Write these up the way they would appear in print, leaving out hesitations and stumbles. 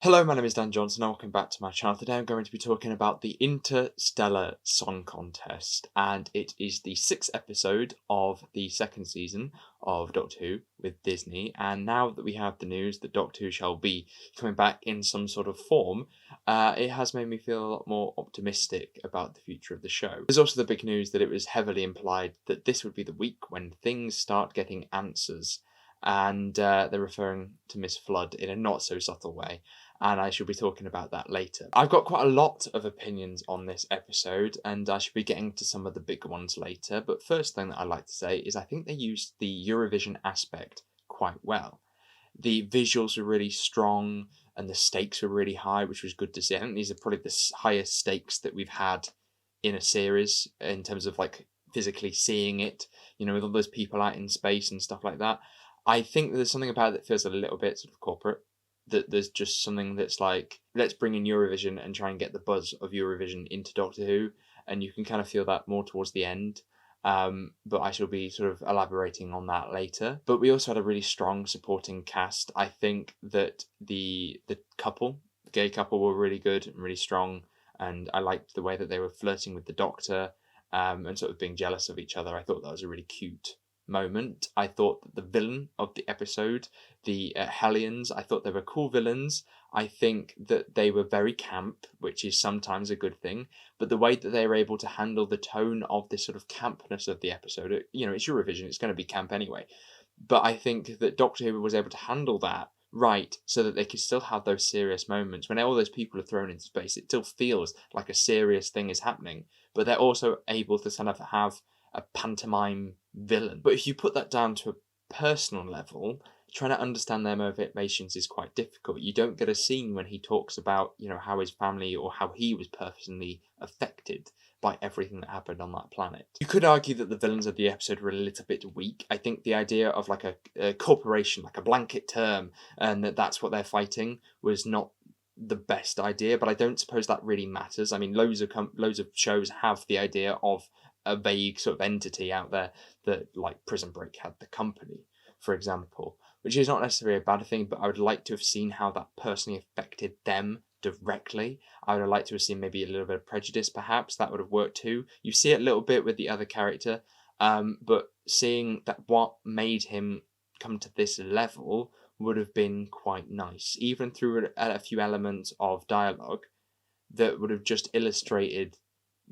Hello, my name is Dan Johnson and welcome back to my channel. Today I'm going to be talking about the Interstellar Song Contest, and it is the 6th episode of the 2nd season of Doctor Who with Disney. And now that we have the news that Doctor Who shall be coming back in some sort of form, it has made me feel a lot more optimistic about the future of the show. There's also the big news that it was heavily implied that this would be the week when things start getting answers, and they're referring to Miss Flood in a not so subtle way. And I shall be talking about that later. I've got quite a lot of opinions on this episode, and I should be getting to some of the bigger ones later. But first thing that I'd like to say is I think they used the Eurovision aspect quite well. The visuals were really strong, and the stakes were really high, which was good to see. I think these are probably the highest stakes that we've had in a series in terms of like physically seeing it, with all those people out in space and stuff like that. I think there's something about it that feels a little bit sort of corporate, that there's just something that's like, let's bring in Eurovision and try and get the buzz of Eurovision into Doctor Who, and you can kind of feel that more towards the end. But I shall be sort of elaborating on that later. But we also had a really strong supporting cast. I think that the gay couple, were really good and really strong, and I liked the way that they were flirting with the Doctor, and sort of being jealous of each other. I thought that was a really cute moment. I thought that the villain of the episode, the Hellions, I thought they were cool villains. I think that they were very camp, which is sometimes a good thing, but the way that they were able to handle the tone of this sort of campness of the episode, it's Eurovision, it's going to be camp anyway, but I think that Doctor Who was able to handle that right so that they could still have those serious moments. When all those people are thrown into space, it still feels like a serious thing is happening, but they're also able to kind of have a pantomime villain. But if you put that down to a personal level, trying to understand their motivations is quite difficult. You don't get a scene when he talks about, how his family or how he was personally affected by everything that happened on that planet. You could argue that the villains of the episode were a little bit weak. I think the idea of like a corporation, like a blanket term, and that's what they're fighting was not the best idea, but I don't suppose that really matters. I mean, loads of shows have the idea of a vague sort of entity out there, that like Prison Break had the company, for example, which is not necessarily a bad thing, but I would like to have seen how that personally affected them directly. I would have liked to have seen maybe a little bit of prejudice, perhaps. That would have worked too. You see it a little bit with the other character, but seeing that what made him come to this level would have been quite nice, even through a few elements of dialogue that would have just illustrated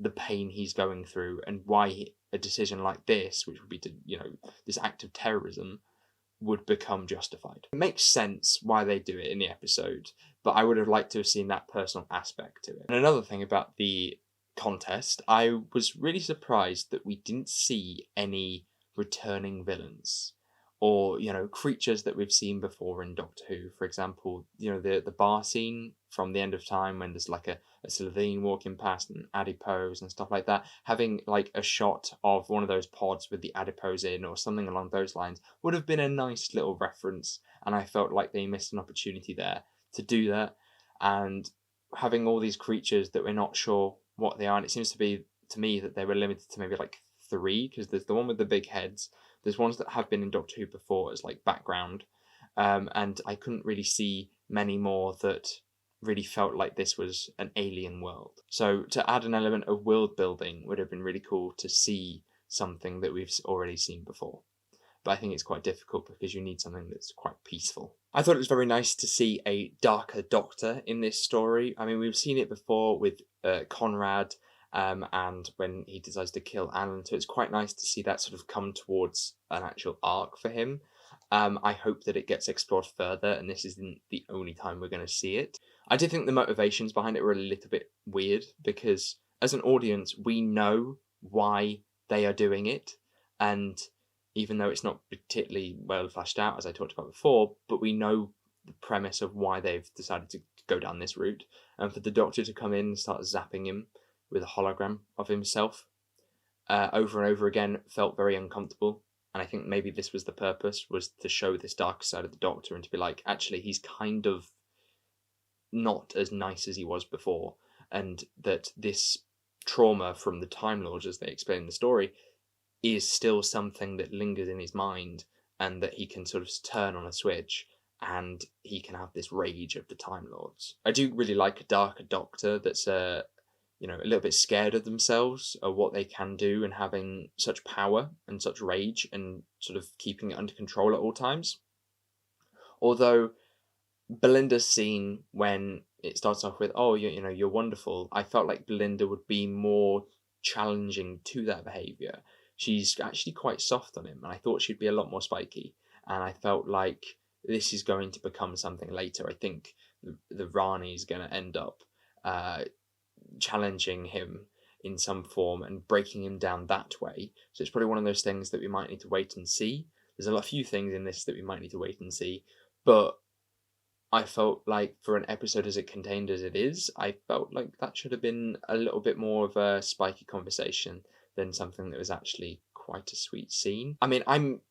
the pain he's going through and why a decision like this, which would be to, this act of terrorism, would become justified. It makes sense why they do it in the episode, but I would have liked to have seen that personal aspect to it. And another thing about the contest, I was really surprised that we didn't see any returning villains, or creatures that we've seen before in Doctor Who. For example, the bar scene from the End of Time, when there's like a Slovene walking past and adipose and stuff like that, having like a shot of one of those pods with the adipose in or something along those lines would have been a nice little reference, and I felt like they missed an opportunity there to do that. And having all these creatures that we're not sure what they are, and it seems to be to me that they were limited to maybe like 3, because there's the one with the big heads, there's ones that have been in Doctor Who before as like background, and I couldn't really see many more that really felt like this was an alien world. So to add an element of world building would have been really cool to see something that we've already seen before. But I think it's quite difficult because you need something that's quite peaceful. I thought it was very nice to see a darker Doctor in this story. I mean, we've seen it before with Conrad, and when he decides to kill Alan, so it's quite nice to see that sort of come towards an actual arc for him. I hope that it gets explored further, and this isn't the only time we're going to see it. I did think the motivations behind it were a little bit weird, because as an audience, we know why they are doing it, and even though it's not particularly well fleshed out, as I talked about before, but we know the premise of why they've decided to go down this route, and for the Doctor to come in and start zapping him with a hologram of himself over and over again felt very uncomfortable. And I think maybe this was the purpose, was to show this dark side of the Doctor and to be like, actually, he's kind of not as nice as he was before, and that this trauma from the Time Lords, as they explain in the story, is still something that lingers in his mind, and that he can sort of turn on a switch and he can have this rage of the Time Lords. I do really like a darker Doctor that's a little bit scared of themselves, of what they can do, and having such power and such rage and sort of keeping it under control at all times. Although Belinda's scene, when it starts off with, "Oh, you're wonderful," I felt like Belinda would be more challenging to that behaviour. She's actually quite soft on him, and I thought she'd be a lot more spiky. And I felt like this is going to become something later. I think the Rani's going to end up challenging him in some form and breaking him down that way. So it's probably one of those things that we might need to wait and see. There's a few things in this that we might need to wait and see, but I felt like for an episode as it contained as it is, I felt like that should have been a little bit more of a spiky conversation than something that was actually quite a sweet scene. I mean, I'm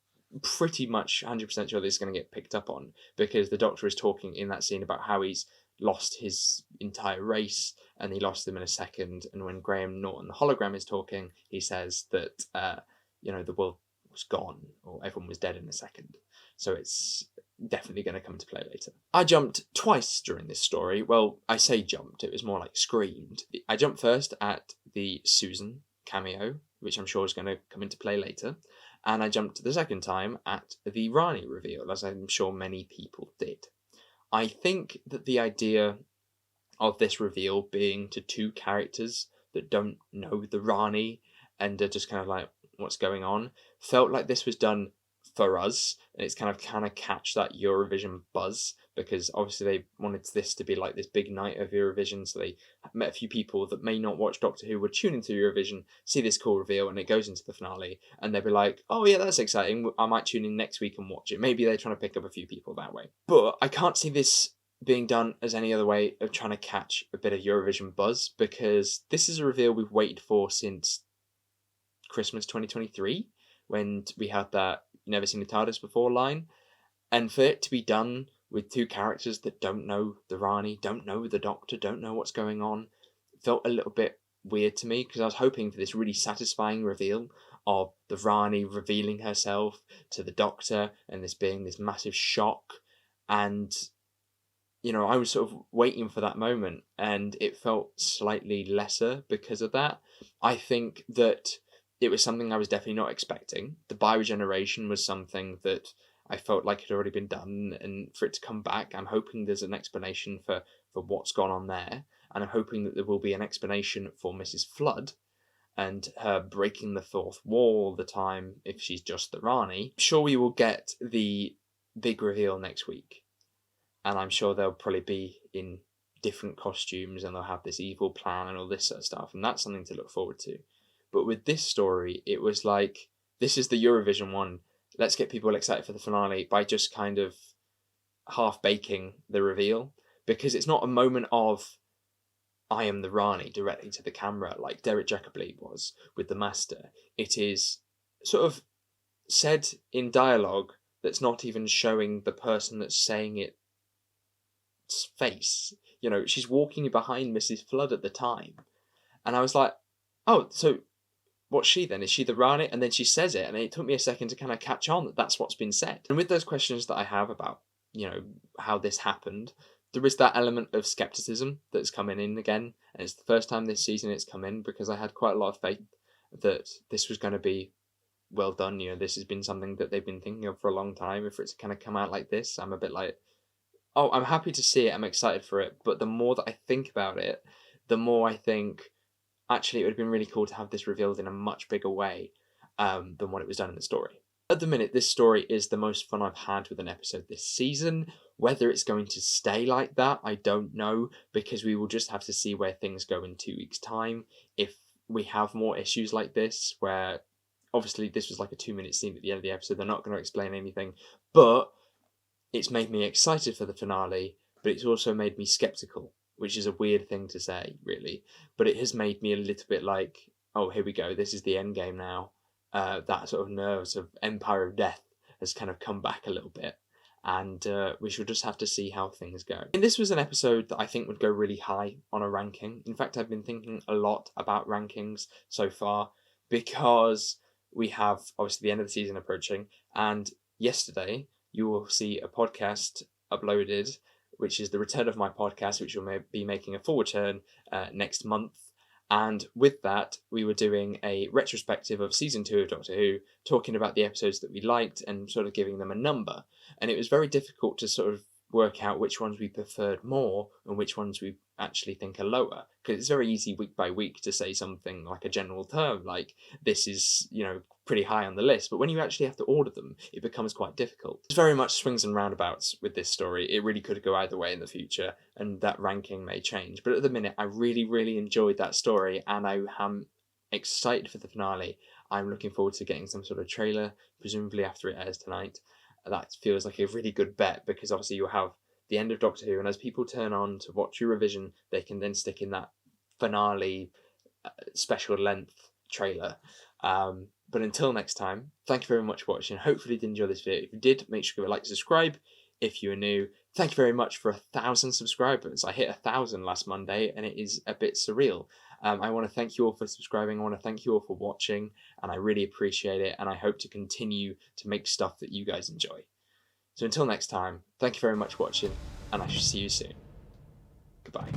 pretty much 100% sure this is going to get picked up on, because the Doctor is talking in that scene about how he's lost his entire race and he lost them in a second. And when Graham Norton, the hologram, is talking, he says that, the world was gone, or everyone was dead in a second. So it's definitely going to come into play later. I jumped twice during this story. Well, I say jumped, it was more like screamed. I jumped first at the Susan cameo, which I'm sure is going to come into play later. And I jumped the second time at the Rani reveal, as I'm sure many people did. I think that the idea of this reveal being to two characters that don't know the Rani and are just kind of like, what's going on, felt like this was done for us, and it's kind of catch that Eurovision buzz, because obviously they wanted this to be like this big night of Eurovision, so they met a few people that may not watch Doctor Who, would tune into Eurovision, see this cool reveal, and it goes into the finale, and they'll be like, oh yeah, that's exciting, I might tune in next week and watch it. Maybe they're trying to pick up a few people that way. But I can't see this being done as any other way of trying to catch a bit of Eurovision buzz, because this is a reveal we've waited for since Christmas 2023, when we had that "never seen the TARDIS before" line, and for it to be done with two characters that don't know the Rani, don't know the Doctor, don't know what's going on, felt a little bit weird to me, because I was hoping for this really satisfying reveal of the Rani revealing herself to the Doctor, and this being this massive shock, and I was sort of waiting for that moment, and it felt slightly lesser because of that. I think that it was something I was definitely not expecting. The bioregeneration was something that I felt like had already been done, and for it to come back, I'm hoping there's an explanation for what's gone on there, and I'm hoping that there will be an explanation for Mrs. Flood and her breaking the fourth wall all the time if she's just the Rani. I'm sure we will get the big reveal next week, and I'm sure they'll probably be in different costumes, and they'll have this evil plan and all this sort of stuff, and that's something to look forward to. But with this story, it was like, this is the Eurovision one. Let's get people excited for the finale by just kind of half-baking the reveal. Because it's not a moment of, I am the Rani, directly to the camera, like Derek Jacobi was with the Master. It is sort of said in dialogue that's not even showing the person that's saying it's face. She's walking behind Mrs. Flood at the time. And I was like, oh, so what's she then? Is she the Rani? And then she says it, and it took me a second to kind of catch on that that's what's been said. And with those questions that I have about, how this happened, there is that element of skepticism that's coming in again. And it's the first time this season it's come in, because I had quite a lot of faith that this was going to be well done. This has been something that they've been thinking of for a long time. If it's kind of come out like this, I'm a bit like, oh, I'm happy to see it. I'm excited for it. But the more that I think about it, the more I think, actually, it would have been really cool to have this revealed in a much bigger way than what it was done in the story. At the minute, this story is the most fun I've had with an episode this season. Whether it's going to stay like that, I don't know, because we will just have to see where things go in 2 weeks' time. If we have more issues like this, where obviously this was like a 2-minute scene at the end of the episode, they're not going to explain anything, but it's made me excited for the finale, but it's also made me skeptical, which is a weird thing to say, really. But it has made me a little bit like, oh, here we go, this is the end game now. That sort of nerves of Empire of Death has kind of come back a little bit. And we shall just have to see how things go. And this was an episode that I think would go really high on a ranking. In fact, I've been thinking a lot about rankings so far, because we have, obviously, the end of the season approaching. And yesterday, you will see a podcast uploaded, which is the return of my podcast, which will be making a full return next month. And with that, we were doing a retrospective of season 2 of Doctor Who, talking about the episodes that we liked and sort of giving them a number. And it was very difficult to sort of work out which ones we preferred more and which ones we actually think are lower, because it's very easy week by week to say something like a general term, like this is, pretty high on the list, but when you actually have to order them, it becomes quite difficult. It's very much swings and roundabouts with this story. It really could go either way in the future, and that ranking may change, but at the minute I really enjoyed that story, and I am excited for the finale. I'm looking forward to getting some sort of trailer, presumably after it airs tonight. That feels like a really good bet, because obviously you have the end of Doctor Who, and as people turn on to watch Eurovision, they can then stick in that finale special length trailer. But until next time, thank you very much for watching. Hopefully you did enjoy this video. If you did, make sure to give a like, subscribe if you are new. Thank you very much for 1,000 subscribers. I hit 1,000 last Monday, and it is a bit surreal. I want to thank you all for subscribing. I want to thank you all for watching, and I really appreciate it, and I hope to continue to make stuff that you guys enjoy. So until next time, thank you very much for watching, and I shall see you soon. Goodbye.